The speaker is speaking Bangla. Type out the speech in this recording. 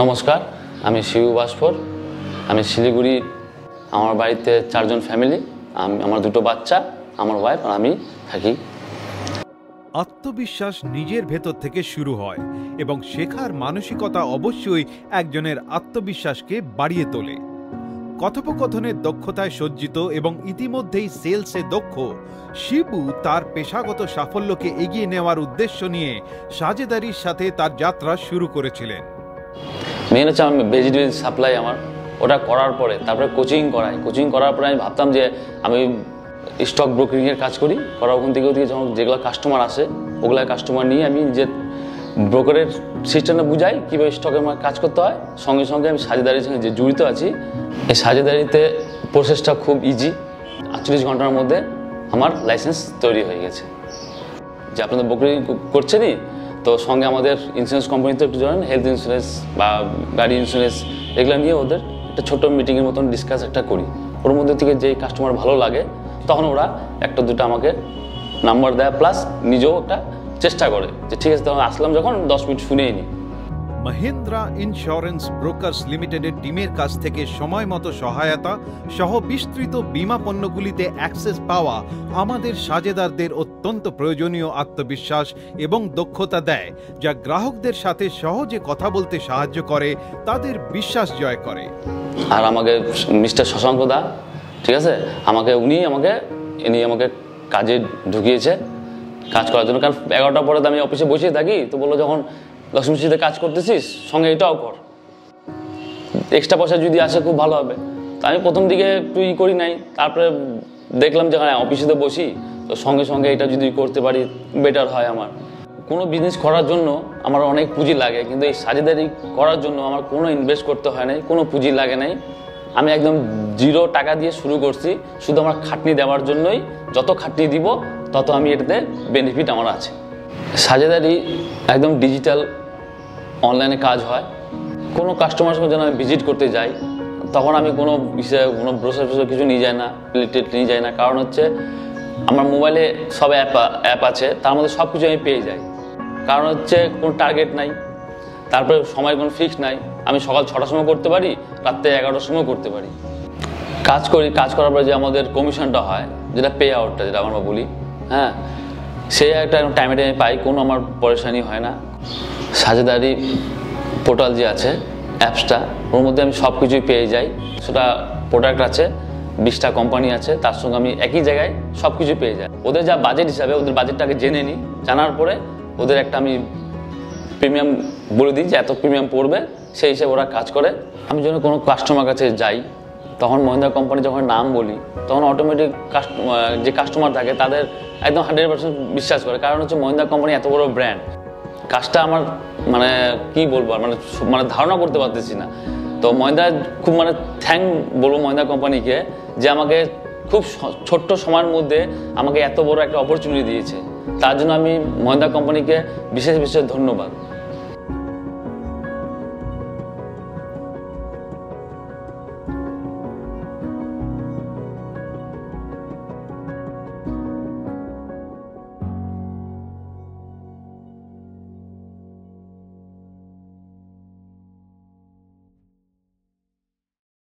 নমস্কার, আমি শিবু ভাস্কর। আমি শিলিগুড়ি, আমার বাড়িতে 4 জন ফ্যামিলি, আমার 2টো বাচ্চা, আমার ওয়াইফ আর আমি থাকি। আত্মবিশ্বাস নিজের ভেতর থেকে শুরু হয় এবং শেখার মানসিকতা অবশ্যই একজনের আত্মবিশ্বাসকে বাড়িয়ে তোলে। কথোপকথনের দক্ষতায় সজ্জিত এবং ইতিমধ্যেই সেলসে দক্ষ শিবু তার পেশাগত সাফল্যকে এগিয়ে নেওয়ার উদ্দেশ্য নিয়ে সাজেদারির সাথে তার যাত্রা শুরু করেছিলেন। মেন হচ্ছে আমার ভেজিটেবল সাপ্লাই, আমার ওটা করার পরে তারপরে কোচিং করার পরে আমি ভাবতাম যে আমি স্টক ব্রোকারিংয়ের কাজ করার ওখান থেকে যখন যেগুলো কাস্টমার আসে ওগুলো কাস্টমার নিয়ে আমি যে ব্রোকারের সিস্টেমটা বুঝাই কীভাবে স্টকের কাজ করতে হয়। সঙ্গে সঙ্গে আমি সাজেদারির সঙ্গে যে জড়িত আছি, এই সাজেদারিতে প্রসেসটা খুব ইজি। 48 ঘন্টার মধ্যে আমার লাইসেন্স তৈরি হয়ে গেছে। যে আপনাদের ব্রোকারিং করছেনই, তো সঙ্গে আমাদের ইন্স্যুরেন্স কোম্পানিতে একটু জানেন, হেলথ ইন্স্যুরেন্স বা গাড়ি ইন্স্যুরেন্স এগুলো নিয়ে ওদের একটা ছোট্ট মিটিংয়ের মতন ডিসকাস একটা করি। ওর মধ্যে থেকে যে কাস্টমার ভালো লাগে তখন ওরা একটা দুটো আমাকে নাম্বার দেয়, প্লাস নিজেও একটা চেষ্টা করে যে ঠিক আছে তখন আসলাম যখন 10 মিনিট শুনেই নি। মহিন্দ্রা ইন্স্যুরেন্স ব্রোকার্স লিমিটেডের টিমের কাছ থেকে সময় মতো সহায়তা সহ বিস্তৃত বীমা পণ্যগুলিতে অ্যাক্সেস পাওয়া আমাদের সাজেদারদের অত্যন্ত প্রয়োজনীয় আত্মবিশ্বাস এবং দক্ষতা দেয়, যা গ্রাহকদের সাথে সহজে কথা বলতে সাহায্য করে, তাদের বিশ্বাস জয় করে। আর আমাকে মিস্টার শশাঙ্ক দা, ঠিক আছে, উনি আমাকে কাজে ঢুকিয়েছে কাজ করার জন্য। কারণ 11টার পরে তো আমি অফিসে বসেই থাকি, তো বললো যখন লক্ষ্মীশ্রীতে কাজ করতেছিস সঙ্গে এটাও কর, এক্সট্রা পয়সা যদি আসে খুব ভালো হবে। তো আমি প্রথম দিকে একটু করি নাই, তারপরে দেখলাম যে অফিসেতে বসি তো সঙ্গে সঙ্গে এটা যদি করতে পারি বেটার হয়। আমার কোনো বিজনেস করার জন্য আমার অনেক পুঁজি লাগে, কিন্তু এই সাজেদারি করার জন্য আমার কোনো ইনভেস্ট করতে হয় নাই, কোনো পুঁজি লাগে নাই। আমি একদম 0 টাকা দিয়ে শুরু করছি, শুধু আমার খাটনি দেওয়ার জন্যই। যত খাটনি দিব তত আমি এটাতে বেনিফিট আমার আছে। সাজেদারি একদম ডিজিটাল অনলাইনে কাজ হয়। কোনো কাস্টমারের সঙ্গে যেন আমি ভিজিট করতে যাই তখন আমি কোনো ব্রোসার কিছু নিয়ে যাই না, রিলেটেড নিয়ে যাই না। কারণ হচ্ছে আমার মোবাইলে সব অ্যাপ আছে, তার মধ্যে সব কিছু আমি পেয়ে যাই। কারণ হচ্ছে কোনো টার্গেট নাই, তারপরে সময় কোনো ফিক্স নাই। আমি সকাল 6টার সময় করতে পারি, রাত্রে 11টার সময় করতে পারি। কাজ করার পরে যে আমাদের কমিশনটা হয়, যেটা পে আউটটা যেটা আমরা বলি, হ্যাঁ, সে একটা টাইমে পাই, কোনো আমার পরেশানি হয় না। সাজেদারি পোর্টাল যে আছে অ্যাপসটা, ওর মধ্যে আমি সব কিছুই পেয়ে যাই। সেটা প্রোডাক্ট আছে, 20টা কোম্পানি আছে, তার সঙ্গে আমি একই জায়গায় সব কিছু পেয়ে যাই। ওদের যা বাজেট হিসাবে ওদের বাজেটটাকে জেনে নিই, জানার পরে ওদের একটা আমি প্রিমিয়াম বলে দিই যে এত প্রিমিয়াম পড়বে, সেই হিসেবে ওরা কাজ করে। আমি যখন কোনো কাস্টমার কাছে যাই তখন মহিন্দ্রা কোম্পানি যখন নাম বলি তখন অটোমেটিক যে কাস্টমার থাকে তাদের একদম 100% বিশ্বাস করে। কারণ হচ্ছে মহিন্দ্রা কোম্পানি এত বড় ব্র্যান্ড, কাজটা আমার কি বলবো, ধারণা করতে পারতেছি না। তো মহিন্দ্রা খুব থ্যাংক বলবো মহিন্দ্রা কোম্পানিকে, যে আমাকে খুব ছোট্ট সময়ের মধ্যে আমাকে এত বড় একটা অপরচুনিটি দিয়েছে। তার জন্য আমি মহিন্দ্রা কোম্পানিকে বিশেষ ধন্যবাদ।